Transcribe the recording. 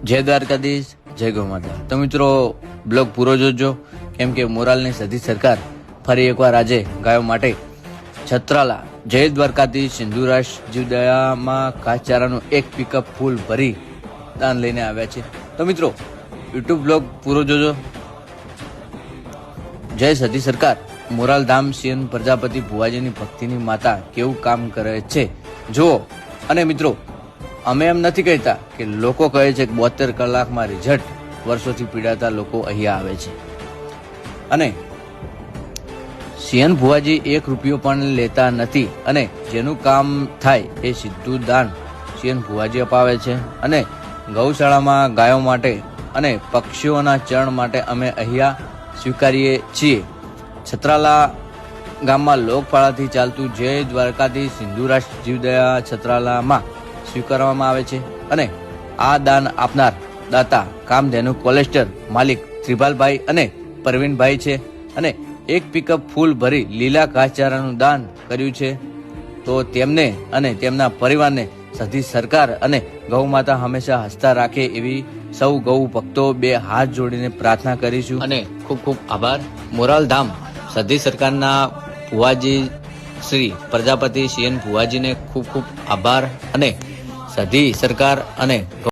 જય દ્વારકાધીશ, જય ગૌ માતા। તો મિત્રો બ્લોગ પૂરો જોજો, કેમ કે મોરાલની સધી સરકાર ફરી એકવાર આજે ગાયો માટે છત્રાલા જય દ્વારકાધીશ સિંધુરાજ જીવદયામાં ઘાસચારાનું એક પિકઅપ ફૂલ ભરી દાન લઈને આવ્યા છે। તો મિત્રો યુટ્યુબ બ્લોગ પૂરો જોજો। જય સધી સરકાર મોરાલ ધામ સીએન પ્રજાપતિ ભુવાજીની ભક્તિની માતા કેવું કામ કરે છે જુઓ। અને મિત્રો અમે એમ નથી કહેતા કે લોકો કહે છે કે 72 કલાકમાં રિઝલ્ટ, વર્ષોથી પીડાતા લોકો અહીંયા આવે છે અને સીએન ભુવાજી 1 રૂપિયો પણ લેતા નથી અને જેનું કામ થાય એ સીધું દાન સીએન ભુવાજી અપાવે છે। અને ગૌશાળામાં ગાયો માટે અને પક્ષીઓના ચણ માટે અમે અહીંયા સ્વીકારીએ છીએ। છત્રાલા ગામમાં લોકપાળાથી ચાલતું જય દ્વારકાધીશ સિંધુરાજ જીવદયા છત્રાલામાં સ્વીકારવામાં આવે છે અને આ દાન આપનાર દાતા કામધેનુ કોલેસ્ટર માલિક ત્રિભાલભાઈ અને પરવીનભાઈ છે અને એક પિકઅપ ફૂલ ભરી લીલા ઘાસચારાનું દાન કર્યું છે। તો તેમને અને તેમના પરિવારને સધી સરકાર અને ગૌ માતા હંમેશા હસતા રાખે એવી સૌ ગૌ ભક્તો બે હાથ જોડીને પ્રાર્થના કરીશું અને ખૂબ ખૂબ આભાર। મોરાલ ધામ સધી સરકારના ભુવાજી શ્રી પ્રજાપતિ સીએન ભુવાજીને ખૂબ ખૂબ આભાર અને સધી સરકાર અને